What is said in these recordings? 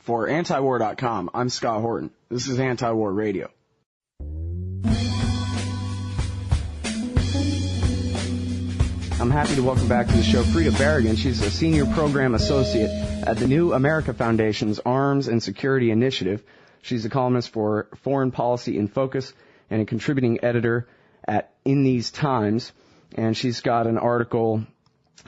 For antiwar.com, I'm Scott Horton. This is Anti-War Radio. I'm happy to welcome back to the show Frida Berrigan. She's a senior program associate at the New America Foundation's Arms and Security Initiative. She's a columnist for Foreign Policy in Focus and a contributing editor at In These Times. And she's got an article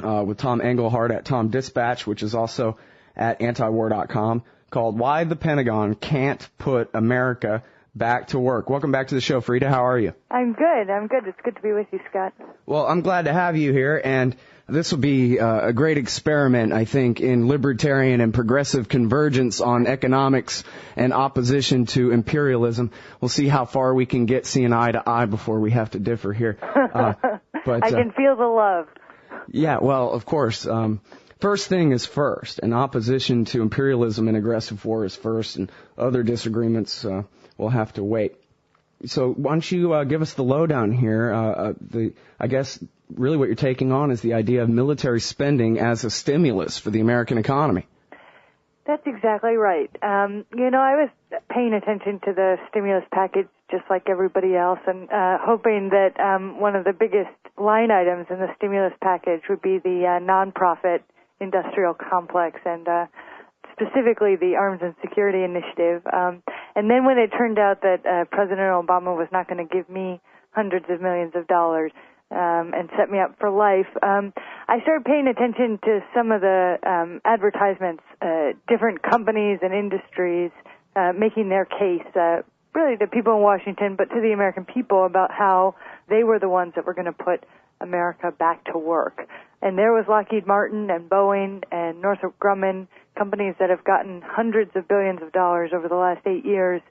with Tom Engelhardt at Tom Dispatch, which is also at antiwar.com, called Why the Pentagon Can't Put America Back to Work. Welcome back to the show, Frida. How are you? I'm good. It's good to be with you, Scott. Well, I'm glad to have you here, and this will be a great experiment, I think, in libertarian and progressive convergence on economics and opposition to imperialism. We'll see how far we can get seeing eye to eye before we have to differ here. But I can feel the love. Yeah, well, of course. First thing is first, and opposition to imperialism and aggressive war is first, and other disagreements will have to wait. So why don't you give us the lowdown here? I guess really what you're taking on is the idea of military spending as a stimulus for the American economy. That's exactly right. I was paying attention to the stimulus package just like everybody else, and hoping that one of the biggest line items in the stimulus package would be the nonprofit industrial complex, and specifically the Arms and Security Initiative. And then when it turned out that President Obama was not going to give me hundreds of millions of dollars and set me up for life, I started paying attention to some of the advertisements, different companies and industries making their case, really to people in Washington, but to the American people about how they were the ones that were going to put America back to work. And there was Lockheed Martin and Boeing and Northrop Grumman, companies that have gotten hundreds of billions of dollars over the last 8 years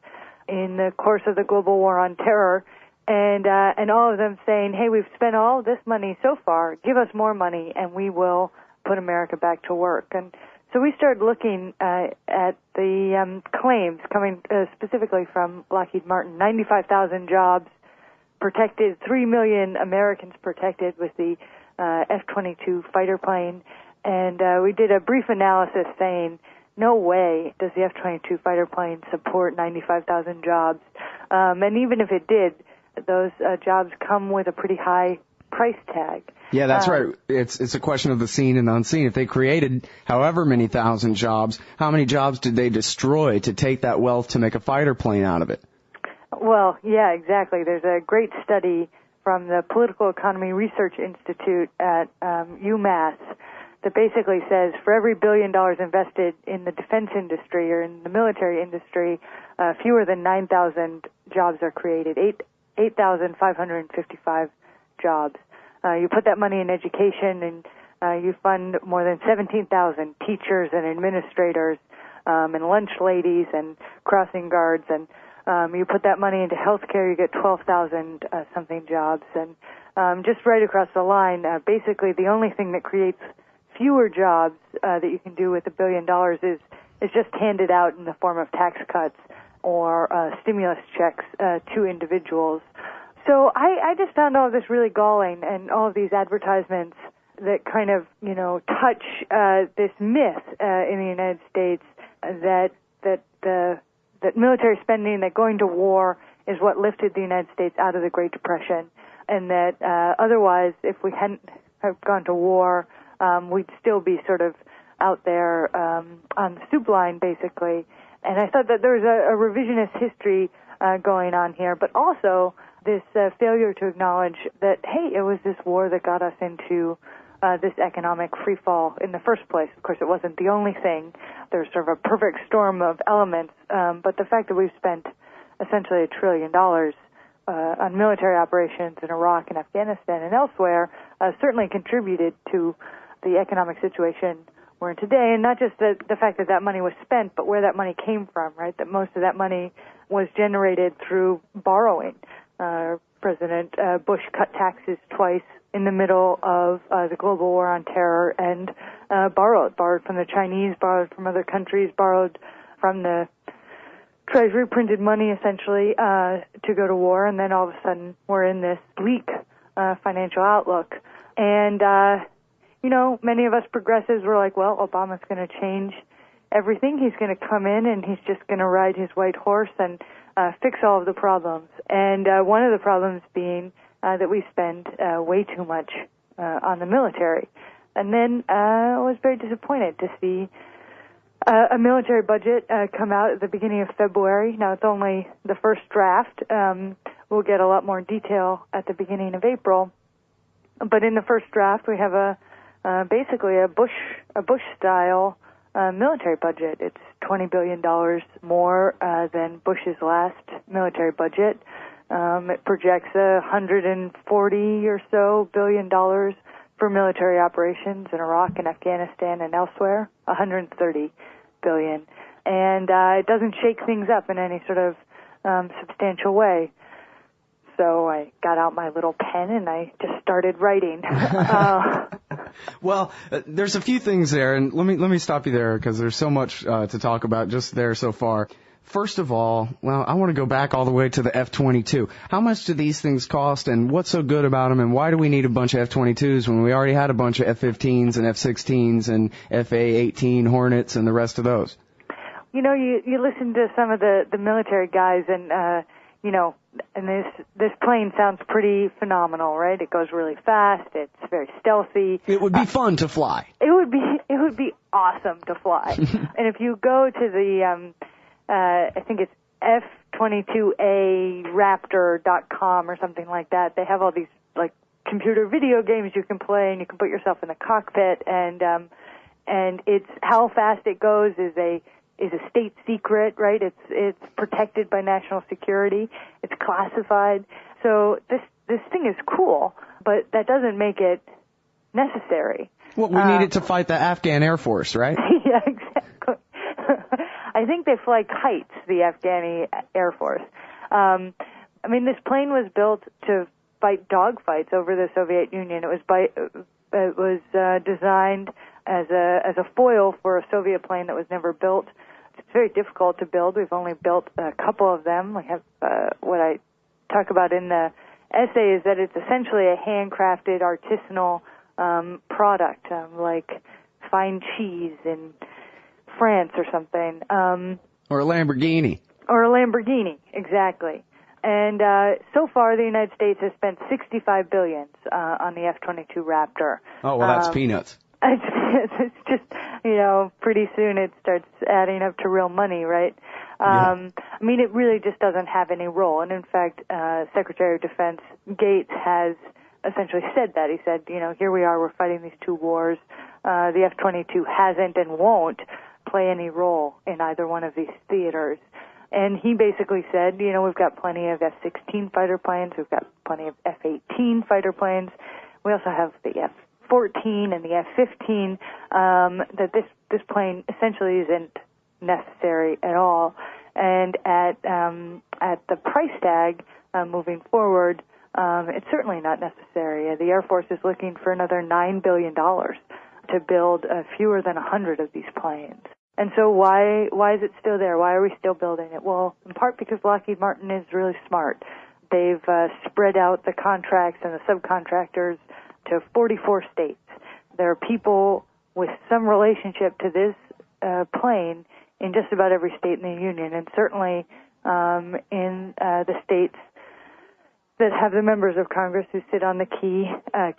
in the course of the global war on terror, and all of them saying, hey, we've spent all this money so far, give us more money and we will put America back to work. And so we started looking at the claims coming specifically from Lockheed Martin, 95,000 jobs protected, 3 million Americans protected with the F-22 fighter plane, and we did a brief analysis saying, no way does the F-22 fighter plane support 95,000 jobs, and even if it did, those jobs come with a pretty high price tag. Yeah, that's right. It's a question of the seen and unseen. If they created however many thousand jobs, how many jobs did they destroy to take that wealth to make a fighter plane out of it? Well, yeah, exactly. There's a great study from the Political Economy Research Institute at UMass that basically says for every $1 billion invested in the defense industry or in the military industry, fewer than 9,000 jobs are created, 8,555 jobs. You put that money in education, and you fund more than 17,000 teachers and administrators and lunch ladies and crossing guards, and you put that money into healthcare, you get 12,000 something jobs. And just right across the line, basically the only thing that creates fewer jobs that you can do with $1 billion is just handed out in the form of tax cuts or stimulus checks to individuals. So I just found all of this really galling, and all of these advertisements that kind of, touch this myth in the United States that military spending, that going to war is what lifted the United States out of the Great Depression, and that otherwise, if we hadn't have gone to war, we'd still be sort of out there on the soup line, basically. And I thought that there was a revisionist history going on here, but also this failure to acknowledge that, hey, it was this war that got us into this economic freefall in the first place. Of course, it wasn't the only thing. There's sort of a perfect storm of elements, but the fact that we've spent essentially $1 trillion on military operations in Iraq and Afghanistan and elsewhere certainly contributed to the economic situation we're in today, and not just the fact that that money was spent, but where that money came from, right? That most of that money was generated through borrowing. President Bush cut taxes twice in the middle of the global war on terror and borrowed from the Chinese, borrowed from other countries, borrowed from the Treasury, printed money essentially to go to war, and then all of a sudden we're in this bleak financial outlook. And, many of us progressives were like, well, Obama's going to change everything. He's going to come in and he's just going to ride his white horse and fix all of the problems. And one of the problems being that we spend way too much on the military. And then I was very disappointed to see a military budget come out at the beginning of February. Now, it's only the first draft. We'll get a lot more detail at the beginning of April. But in the first draft, we have basically a Bush-style military budget. It's $20 billion more than Bush's last military budget. It projects $140 or so billion for military operations in Iraq and Afghanistan and elsewhere, $130 billion. And it doesn't shake things up in any sort of substantial way. So I got out my little pen and I just started writing. Well, there's a few things there, and let me stop you there because there's so much to talk about just there so far. First of all, well, I want to go back all the way to the F-22. How much do these things cost, and what's so good about them, and why do we need a bunch of F-22s when we already had a bunch of F-15s and F-16s and FA-18 Hornets and the rest of those? You know, you listen to some of the military guys, and you know, and this plane sounds pretty phenomenal, right? It goes really fast. It's very stealthy. It would be fun to fly. It would be awesome to fly. And if you go to the I think it's F-22 Raptor.com or something like that, they have all these like computer video games you can play, and you can put yourself in the cockpit, and it's how fast it goes is a state secret, right? It's protected by national security. It's classified. So this thing is cool, but that doesn't make it necessary. Well, we need it to fight the Afghan Air Force, right? Yeah, exactly. I think they fly kites, the Afghani Air Force. I mean, this plane was built to fight dogfights over the Soviet Union. It was designed as a foil for a Soviet plane that was never built. It's very difficult to build. We've only built a couple of them. We have what I talk about in the essay is that it's essentially a handcrafted, artisanal product, like fine cheese in France or something. Or a Lamborghini. Or a Lamborghini, exactly. And so far, the United States has spent $65 billion on the F-22 Raptor. Oh, well, that's peanuts. It's just, you know, pretty soon it starts adding up to real money, right? Yeah. I mean, it really just doesn't have any role. And in fact, Secretary of Defense Gates has essentially said that. He said, you know, here we are, we're fighting these two wars. The F-22 hasn't and won't play any role in either one of these theaters. And he basically said, you know, we've got plenty of F-16 fighter planes, we've got plenty of F-18 fighter planes, we also have the F-14 and the F-15, that this plane essentially isn't necessary at all. And at the price tag moving forward, it's certainly not necessary. The Air Force is looking for another $9 billion to build fewer than 100 of these planes. And so why is it still there? Why are we still building it? Well, in part because Lockheed Martin is really smart. They've spread out the contracts and the subcontractors to 44 states. There are people with some relationship to this plane in just about every state in the union, and certainly in the states that have the members of Congress who sit on the key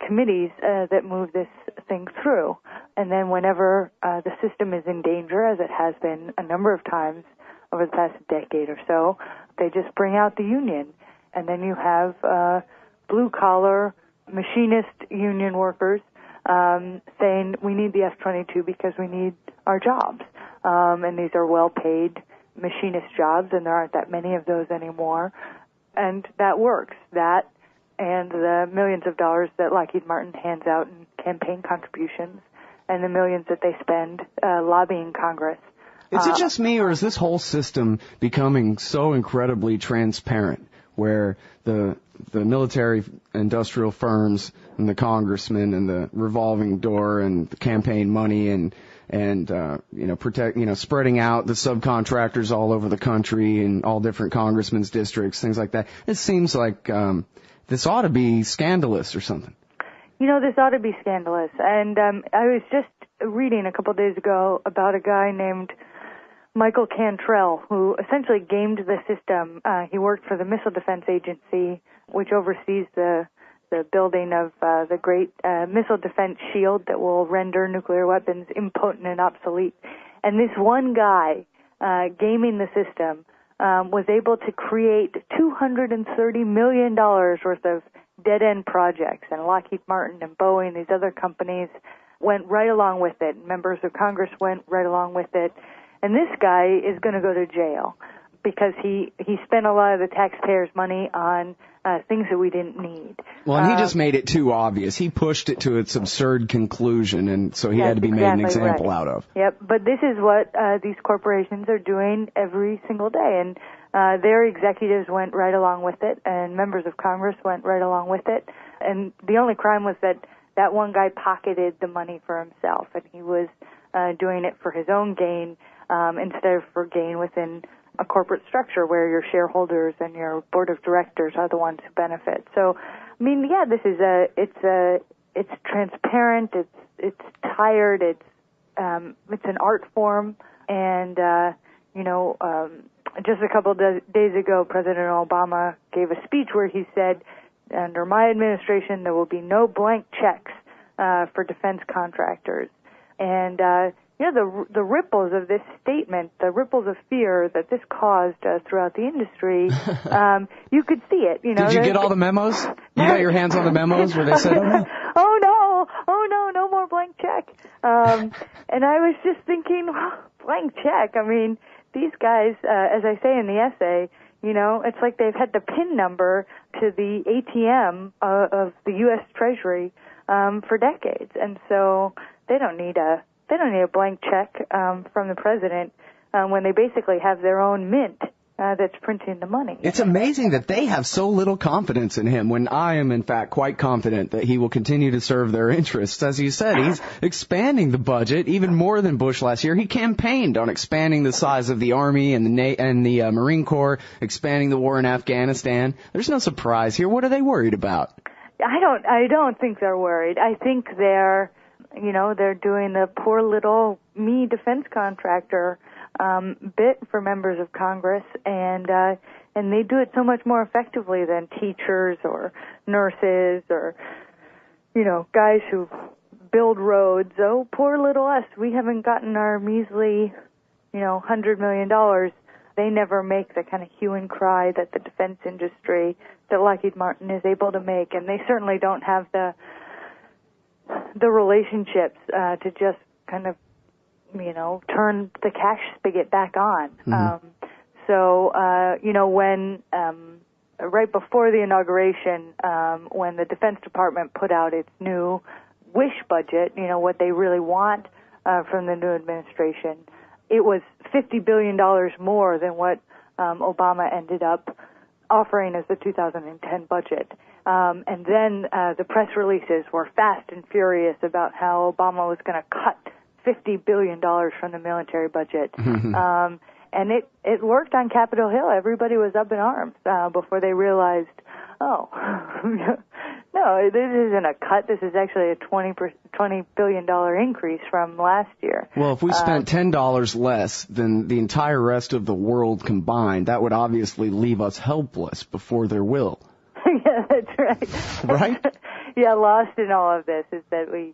committees that move this thing through. And then whenever the system is in danger, as it has been a number of times over the past decade or so, they just bring out the union. And then you have blue-collar machinist union workers saying, we need the F-22 because we need our jobs. And these are well-paid machinist jobs, and there aren't that many of those anymore. And that works. That and the millions of dollars that Lockheed Martin hands out in campaign contributions and the millions that they spend lobbying Congress. Is it just me, or is this whole system becoming so incredibly transparent where the military industrial firms and the congressmen and the revolving door and the campaign money and spreading out the subcontractors all over the country and all different congressmen's districts, things like that? It seems like this ought to be scandalous or something. You know, this ought to be scandalous. And I was just reading a couple of days ago about a guy named Michael Cantrell, who essentially gamed the system. He worked for the Missile Defense Agency, which oversees the building of the great missile defense shield that will render nuclear weapons impotent and obsolete. And this one guy, gaming the system, was able to create $230 million worth of dead-end projects. And Lockheed Martin and Boeing, these other companies, went right along with it. Members of Congress went right along with it. And this guy is going to go to jail because he spent a lot of the taxpayers' money on things that we didn't need. Well, and he just made it too obvious. He pushed it to its absurd conclusion, and so he had to be made an example out of. Yep, but this is what these corporations are doing every single day, and their executives went right along with it, and members of Congress went right along with it. And the only crime was that one guy pocketed the money for himself, and he was doing it for his own gain instead of for gain within a corporate structure where your shareholders and your board of directors are the ones who benefit. So, I mean, yeah, this is it's transparent, it's tired, it's an art form, and just a couple of days ago, President Obama gave a speech where he said, under my administration, there will be no blank checks for defense contractors. And the ripples of this statement, the ripples of fear that this caused throughout the industry, you could see it. Did you get all the memos? You got your hands on the memos where they said, oh no, no more blank check. And I was just thinking, blank check. I mean, these guys, as I say in the essay, it's like they've had the PIN number to the ATM of the U.S. Treasury for decades, and so they don't need a blank check from the president when they basically have their own mint that's printing the money. It's amazing that they have so little confidence in him when I am, in fact, quite confident that he will continue to serve their interests. As you said, he's expanding the budget even more than Bush last year. He campaigned on expanding the size of the Army and the Marine Corps, expanding the war in Afghanistan. There's no surprise here. What are they worried about? I don't think they're worried. I think they're doing the poor little me defense contractor bit for members of Congress, and they do it so much more effectively than teachers or nurses or guys who build roads. Oh, poor little us, we haven't gotten our measly $100 million. They never make the kind of hue and cry that the defense industry, that Lockheed Martin is able to make, and they certainly don't have the relationships to just kind of turn the cash spigot back on. Mm-hmm. When right before the inauguration, when the Defense Department put out its new wish budget, what they really want from the new administration, it was $50 billion more than what Obama ended up offering as the 2010 budget. And then the press releases were fast and furious about how Obama was going to cut $50 billion from the military budget. Mm-hmm. And it worked on Capitol Hill. Everybody was up in arms before they realized, no, this isn't a cut. This is actually a $20 billion increase from last year. Well, if we spent $10 less than the entire rest of the world combined, that would obviously leave us helpless before their will. Yeah, that's right. Right? Yeah, lost in all of this is that we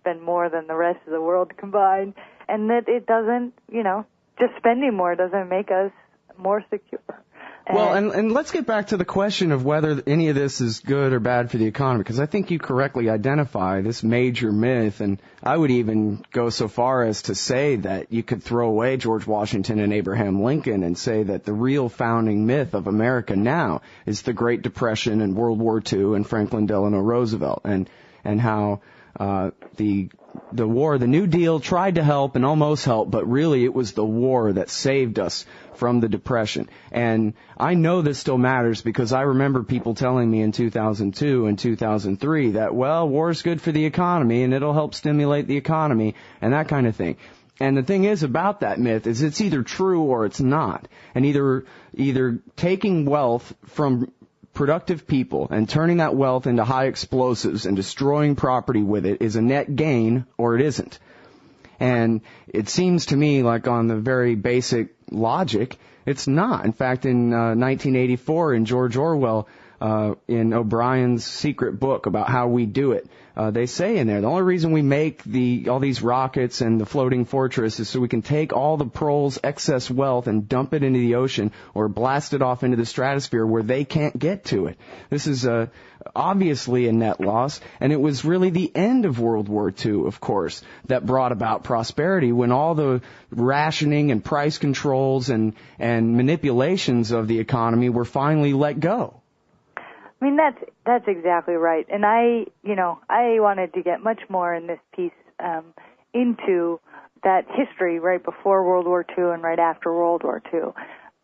spend more than the rest of the world combined, and that it doesn't, just spending more doesn't make us more secure. Well, and let's get back to the question of whether any of this is good or bad for the economy, because I think you correctly identify this major myth, and I would even go so far as to say that you could throw away George Washington and Abraham Lincoln and say that the real founding myth of America now is the Great Depression and World War II and Franklin Delano Roosevelt, and how the war, the New Deal, tried to help and almost helped, but really it was the war that saved us from the Depression. And I know this still matters because I remember people telling me in 2002 and 2003 that, well, war's good for the economy and it'll help stimulate the economy and that kind of thing. And the thing is about that myth is it's either true or it's not. And either taking wealth from productive people and turning that wealth into high explosives and destroying property with it is a net gain or it isn't. And it seems to me like on the very basic logic, it's not. In fact, in 1984, in George Orwell, in O'Brien's secret book about how we do it, they say in there, the only reason we make all these rockets and the floating fortress is so we can take all the proles' excess wealth and dump it into the ocean or blast it off into the stratosphere where they can't get to it. This is obviously a net loss, and it was really the end of World War II, of course, that brought about prosperity when all the rationing and price controls and manipulations of the economy were finally let go. I mean, that's exactly right. And I wanted to get much more in this piece into that history right before World War II and right after World War II.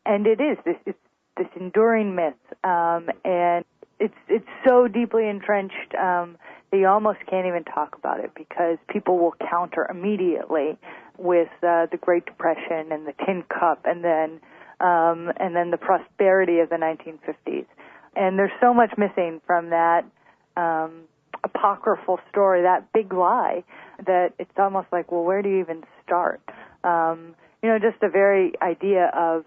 And it's this enduring myth, and it's so deeply entrenched that you almost can't even talk about it because people will counter immediately with the Great Depression and the Tin Cup, and then the prosperity of the 1950s. And there's so much missing from that apocryphal story, that big lie, that it's almost like, well, where do you even start? Just the very idea of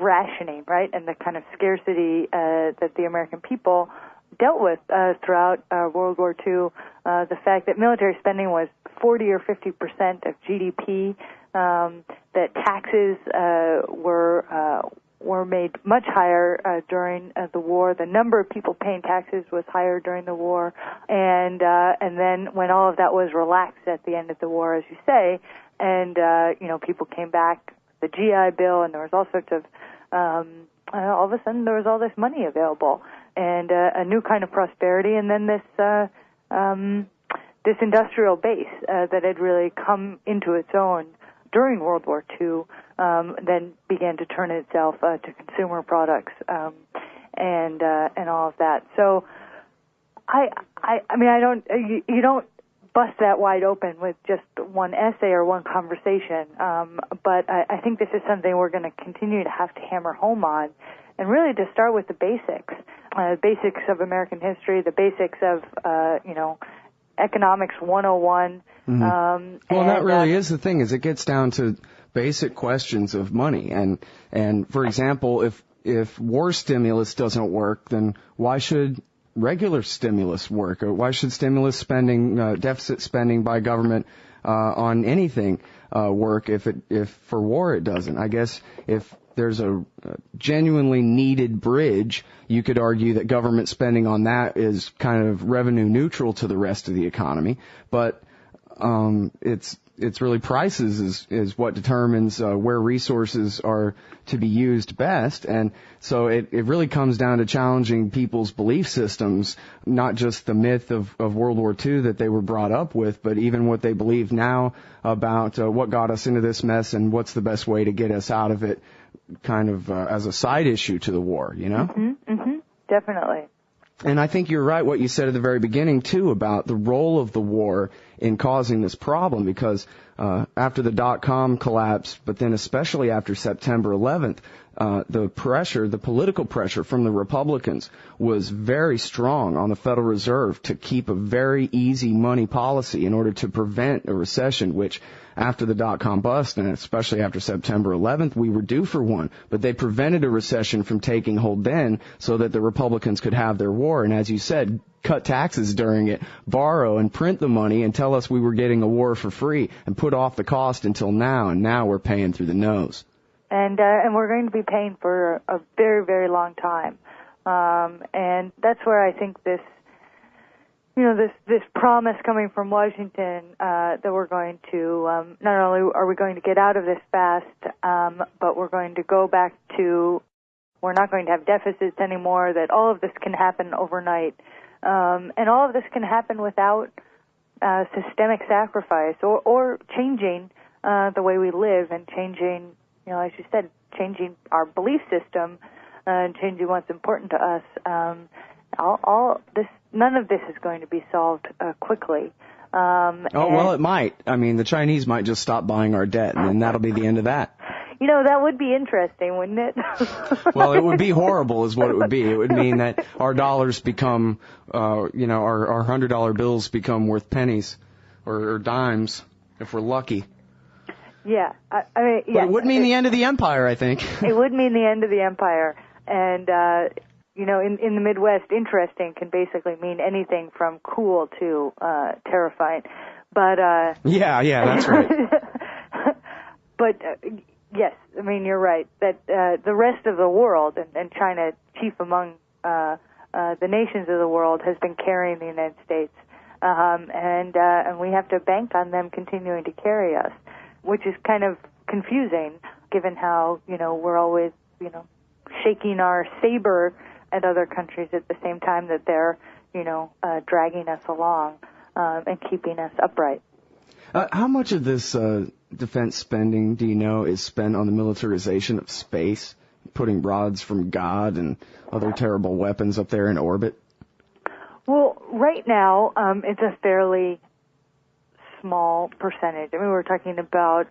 rationing, right, and the kind of scarcity that the American people dealt with throughout World War II. The fact that military spending was 40 or 50% of GDP, that taxes were made much higher during the war. The number of people paying taxes was higher during the war, and then when all of that was relaxed at the end of the war, as you say, and people came back, the GI Bill, and there was all sorts of all of a sudden there was all this money available and a new kind of prosperity, and then this industrial base that had really come into its own during World War II, then began to turn itself to consumer products and all of that. So, you don't bust that wide open with just one essay or one conversation. But I think this is something we're going to continue to have to hammer home on, and really to start with the basics of American history, the basics of economics 101. Mm-hmm. Well, that really is the thing, is it gets down to basic questions of money. And for example, if war stimulus doesn't work, then why should regular stimulus work? Or why should stimulus spending, deficit spending by government on anything work if for war it doesn't? I guess if there's a genuinely needed bridge, you could argue that government spending on that is kind of revenue neutral to the rest of the economy. But it's really prices is what determines where resources are to be used best. And so it really comes down to challenging people's belief systems, not just the myth of World War II that they were brought up with, but even what they believe now about what got us into this mess and what's the best way to get us out of it, kind of as a side issue to the war, Mm-hmm, mm-hmm, definitely. And I think you're right what you said at the very beginning, too, about the role of the war in causing this problem, because after the dot-com collapse, but then especially after September 11th, the political pressure from the Republicans was very strong on the Federal Reserve to keep a very easy money policy in order to prevent a recession, which after the dot-com bust, and especially after September 11th, we were due for one. But they prevented a recession from taking hold then so that the Republicans could have their war. And as you said, cut taxes during it, borrow and print the money and tell us we were getting a war for free and put off the cost until now. And now we're paying through the nose. And we're going to be paying for a very, very long time. And that's where I think this promise coming from Washington that we're going to, not only are we going to get out of this fast, but we're going to go back to, we're not going to have deficits anymore, that all of this can happen overnight. And all of this can happen without systemic sacrifice or changing the way we live and changing, as you said, changing our belief system and changing what's important to us. All this, none of this is going to be solved quickly. Well, it might. I mean, the Chinese might just stop buying our debt, and then that'll be the end of that. That would be interesting, wouldn't it? Well, it would be horrible is what it would be. It would mean that our dollars become, our $100 bills become worth pennies or dimes. if we're lucky. Yeah. I mean, yeah. But it would mean the end of the empire, I think. It would mean the end of the empire. And, in the Midwest, interesting can basically mean anything from cool to terrifying. But yeah, that's right. But yes, I mean, you're right that the rest of the world, and China chief among the nations of the world, has been carrying the United States, and we have to bank on them continuing to carry us, which is kind of confusing, given how we're always shaking our saber at other countries at the same time that they're dragging us along and keeping us upright. How much of this defense spending, do you know, is spent on the militarization of space, putting rods from God and other terrible weapons up there in orbit? Well, right now, it's a fairly small percentage. I mean, we're talking about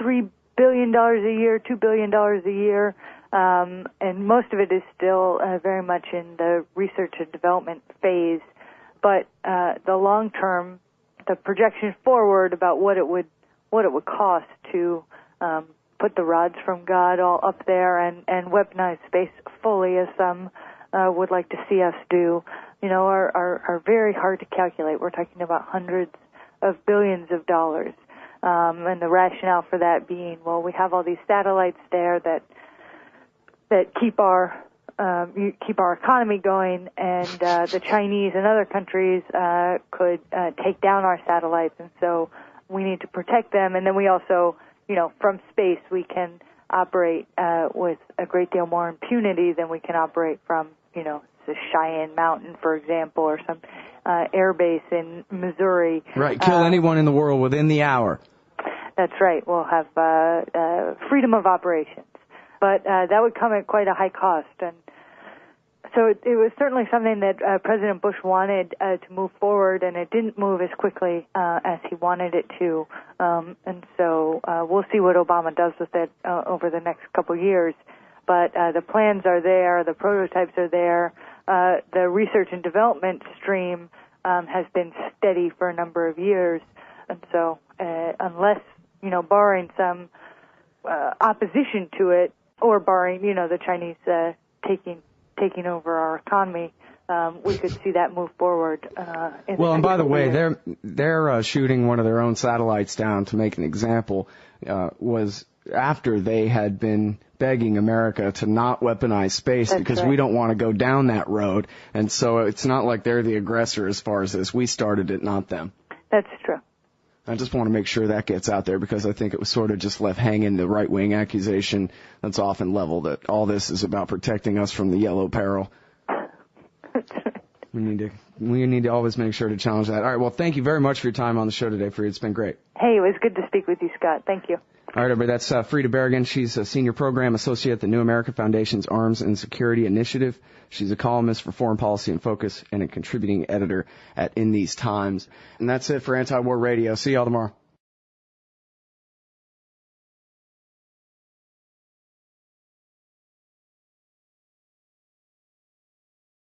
$3 billion a year, $2 billion a year, and most of it is still very much in the research and development phase. But the long term, the projection forward about what it would cost to put the rods from God all up there and weaponize space fully, as some would like to see us do, are very hard to calculate. We're talking about hundreds of billions of dollars, and the rationale for that being, well, we have all these satellites there that keep our economy going, and the Chinese and other countries could take down our satellites, and so we need to protect them. And then we also, from space, we can operate with a great deal more impunity than we can operate from, the Cheyenne Mountain, for example, or some air base in Missouri. Right, kill anyone in the world within the hour. That's right. We'll have freedom of operations. But that would come at quite a high cost. And so it was certainly something that President Bush wanted to move forward, and it didn't move as quickly as he wanted it to. And so we'll see what Obama does with it over the next couple of years. But the plans are there, the prototypes are there, the research and development stream has been steady for a number of years. And so unless, barring some opposition to it, or barring, the Chinese taking over our economy, we could see that move forward. Well, and by the way, they're shooting one of their own satellites down to make an example. Was after they had been begging America to not weaponize space. That's because right. We don't want to go down that road. And so it's not like they're the aggressor as far as this. We started it, not them. That's true. I just want to make sure that gets out there, because I think it was sort of just left hanging, the right-wing accusation that's often leveled that all this is about protecting us from the yellow peril. We need to always make sure to challenge that. All right, well, thank you very much for your time on the show today, Frida. It's been great. Hey, it was good to speak with you, Scott. Thank you. All right, everybody, that's Frida Berrigan. She's a senior program associate at the New America Foundation's Arms and Security Initiative. She's a columnist for Foreign Policy in Focus and a contributing editor at In These Times. And that's it for Anti-War Radio. See y'all tomorrow.